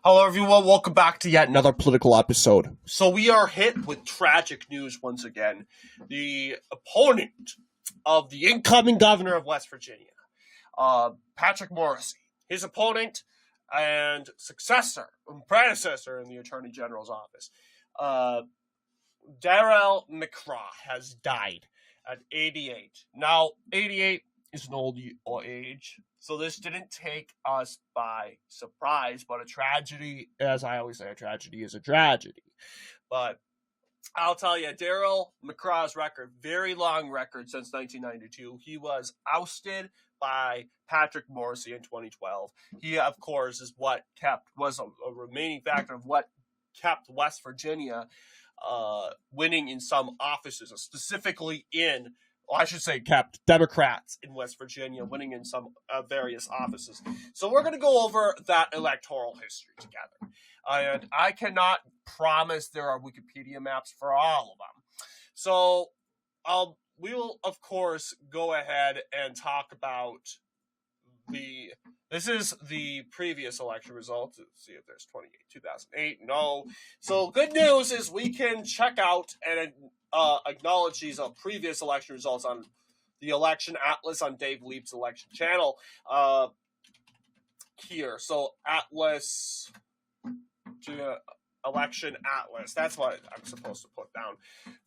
Hello, everyone. Welcome back to yet another political episode. So we are hit with tragic news once again. The opponent of the incoming governor of West Virginia, Patrick Morrisey, his opponent and predecessor in the Attorney General's office, Darrel Mccraw, has died at 88. Now, 88 is an old age, so this didn't take us by surprise, but a tragedy, as I always say, a tragedy is a tragedy. But I'll tell you, Darrel Mccraw's record, very long record since 1992. He was ousted by Patrick Morrisey in 2012. He, of course, is what was a remaining factor of what kept West Virginia winning in some offices, specifically kept Democrats in West Virginia winning in some various offices. So we're going to go over that electoral history together. And I cannot promise there are Wikipedia maps for all of them. So we will, of course, go ahead and talk about this is the previous election results. Let's see if there's 2008. No. So good news is we can check out and acknowledge these previous election results on the Election Atlas on Dave Leap's election channel here. So Atlas to Election Atlas. That's what I'm supposed to put down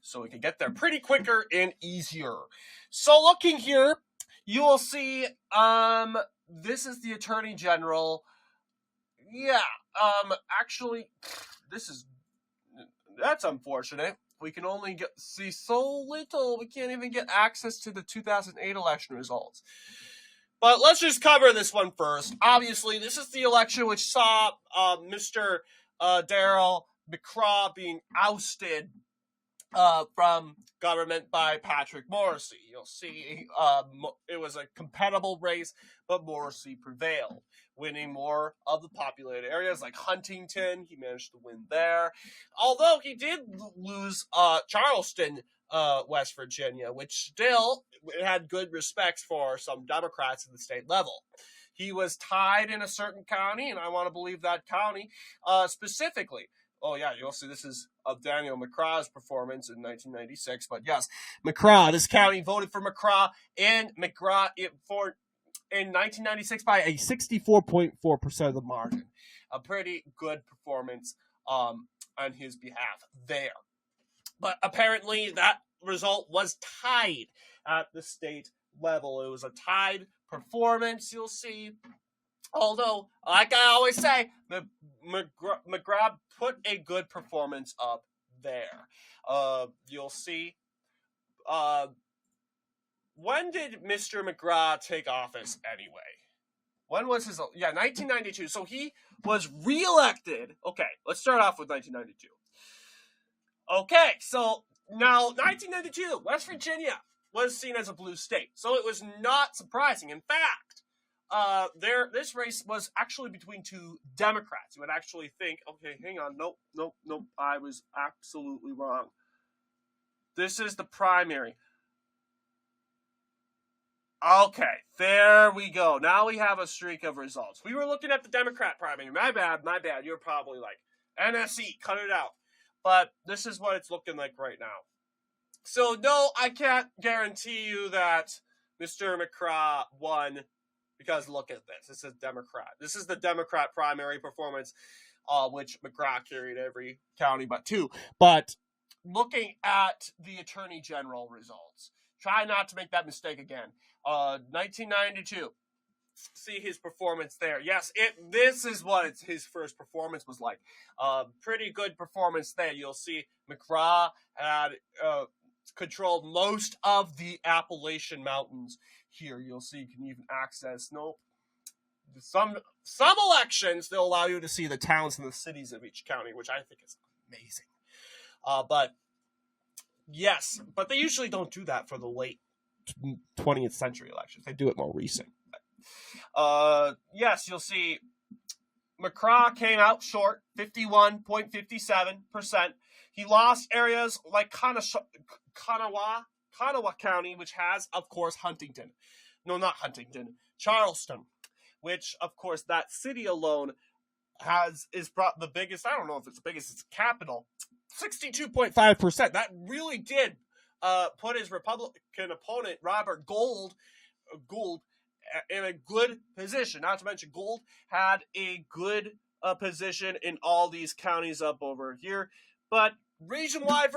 so we can get there pretty quicker and easier. So looking here, you will see this is the Attorney General. Yeah, actually, that's unfortunate. We can only see so little. We can't even get access to the 2008 election results. But let's just cover this one first. Obviously, this is the election which saw Mr. Darrel Mccraw being ousted from government by Patrick Morrisey. You'll see it was a compatible race, but Morrisey prevailed, winning more of the populated areas like Huntington. He managed to win there. Although he did lose Charleston, West Virginia, which still had good respects for some Democrats at the state level. He was tied in a certain county, and I want to believe that county specifically. Oh, yeah, you'll see this is of Daniel McCraw's performance in 1996. But yes, McCraw, this county voted for McCraw, and McCraw in 1996 by a 64.4% of the margin. A pretty good performance on his behalf there. But apparently that result was tied at the state level. It was a tied performance, you'll see. Although, like I always say, McCraw put a good performance up there. You'll see. When did Mr. McCraw take office anyway? When was his... Yeah, 1992. So he was reelected. Okay, let's start off with 1992. Okay, so now 1992, West Virginia was seen as a blue state. So it was not surprising. In fact, this race was actually between two Democrats. You would actually think, okay, hang on, nope, I was absolutely wrong. This is the primary. Okay, there we go. Now we have a streak of results. We were looking at the Democrat primary. My bad. You're probably like, NSE, cut it out. But this is what it's looking like right now. So, no, I can't guarantee you that Mr. McCraw won. Because look at this. This is Democrat. This is the Democrat primary performance, which McCraw carried every county but two. But looking at the Attorney General results, try not to make that mistake again. 1992. See his performance there. Yes, this is what his first performance was like. Pretty good performance there. You'll see McCraw had controlled most of the Appalachian Mountains. Here you'll see you can even access some elections they'll allow you to see the towns and the cities of each county, which I think is amazing. But yes, but they usually don't do that for the late 20th century elections. They do it more recent. Yes, you'll see McCraw came out short, 51.57%. He lost areas like Kanawha County, which has, of course, Huntington. No, not Huntington. Charleston, which, of course, that city alone is the biggest. I don't know if it's the biggest. It's capital, 62.5%. That really did put his Republican opponent Robert Gould in a good position. Not to mention, Gould had a good position in all these counties up over here. But region-wide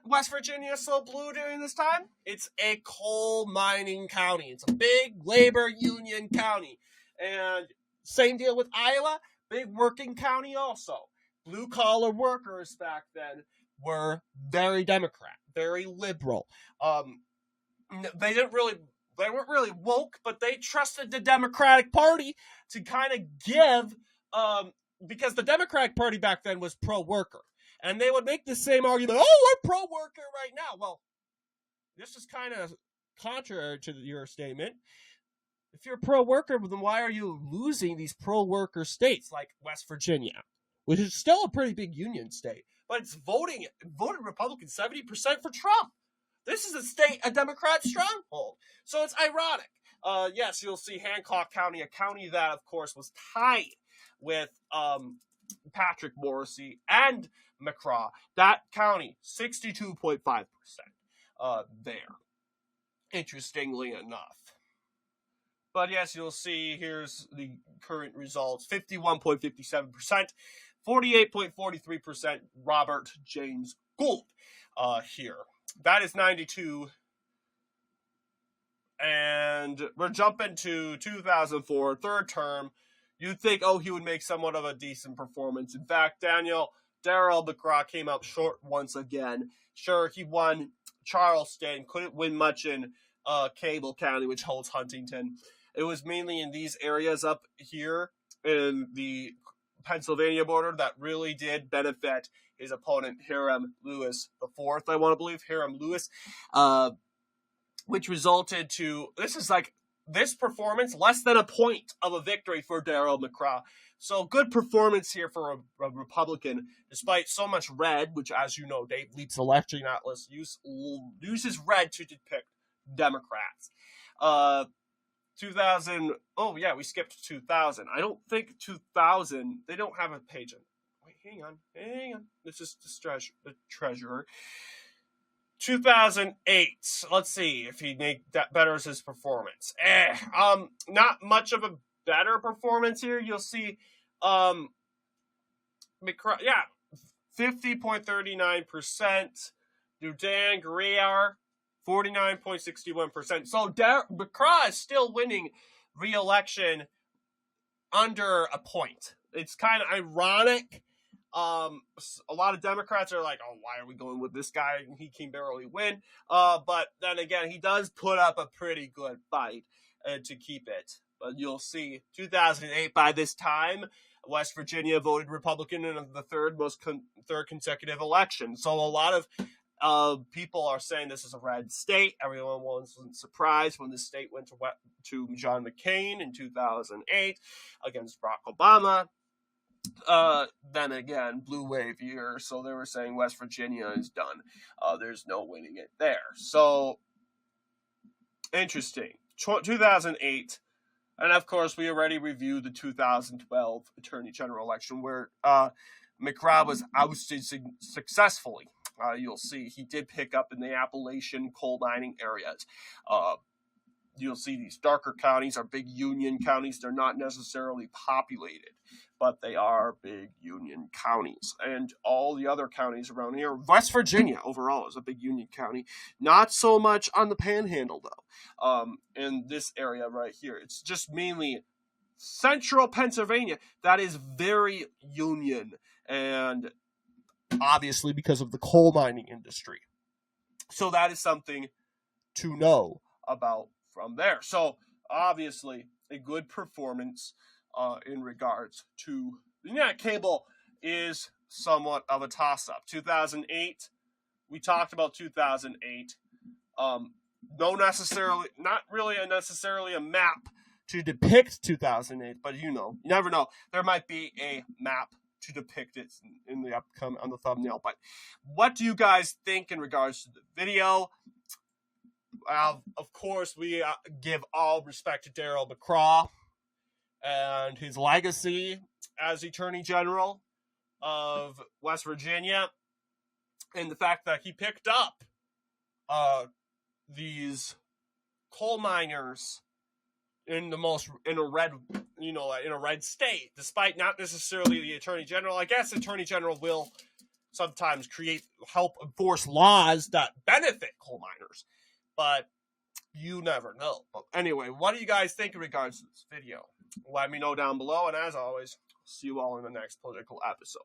West Virginia, so blue during this time. It's a coal mining county. It's a big labor union county. And same deal with Iowa, big working county also. Blue-collar workers back then were very Democrat, very liberal. They weren't really woke, but they trusted the Democratic Party to kind of give, because the Democratic Party back then was pro-worker. And they would make the same argument, oh, we're pro-worker right now. Well, this is kind of contrary to your statement. If you're pro-worker, then why are you losing these pro-worker states like West Virginia, which is still a pretty big union state, but it's voted Republican 70% for Trump. This is a Democrat stronghold. So it's ironic. Yes, you'll see Hancock County, a county that, of course, was tied with Patrick Morrisey and McCraw. That county, 62.5% there, interestingly enough. But yes, you'll see here's the current results. 51.57%, 48.43% Robert James Gould here. That is 92. And we're jumping to 2004, third term. You'd think, he would make somewhat of a decent performance. In fact, Darrel Mccraw came up short once again. Sure, he won Charleston, couldn't win much in Cable County, which holds Huntington. It was mainly in these areas up here in the Pennsylvania border that really did benefit his opponent, Hiram Lewis IV, I want to believe, Hiram Lewis, which resulted to, this performance, less than a point of a victory for Darrel Mccraw. So good performance here for a Republican, despite so much red, which, as you know, Dave Leap's election atlas uses red to depict Democrats. 2000, we skipped 2000. I don't think 2000, they don't have a page in. Wait, hang on. This is the treasurer. 2008. Let's see if he betters his performance. Not much of a better performance here. You'll see, McCraw, 50.39%. Dudan Grier, 49.61%. So McCraw is still winning re-election under a point. It's kind of ironic. A lot of Democrats are like, why are we going with this guy? He can barely win. But then again, he does put up a pretty good fight to keep it. But you'll see, 2008, by this time, West Virginia voted Republican in the third consecutive election. So a lot of people are saying this is a red state. Everyone wasn't surprised when the state went to John McCain in 2008 against Barack Obama. Then again, blue wave year, so they were saying West Virginia is done. There's no winning it there. So, interesting. 2008, and of course, we already reviewed the 2012 Attorney General election, where McCraw was ousted successfully. You'll see he did pick up in the Appalachian coal mining areas. You'll see these darker counties are big union counties. They're not necessarily populated, but they are big union counties. And all the other counties around here, West Virginia overall is a big union county. Not so much on the Panhandle, though. In this area right here, it's just mainly central Pennsylvania that is very union, and obviously because of the coal mining industry. So that is something to know about from there. So obviously a good performance in regards to cable is somewhat of a toss-up. 2008, we talked about 2008. Not really necessarily a map to depict 2008, but you never know. There might be a map to depict it in the on the thumbnail. But what do you guys think in regards to the video? Of course, we give all respect to Darrel Mccraw and his legacy, as Attorney General of West Virginia, and the fact that he picked up these coal miners in a red state, despite not necessarily the Attorney General. I guess the Attorney General will sometimes help enforce laws that benefit coal miners, but you never know. But anyway, what do you guys think in regards to this video? Let me know down below, and as always, see you all in the next political episode.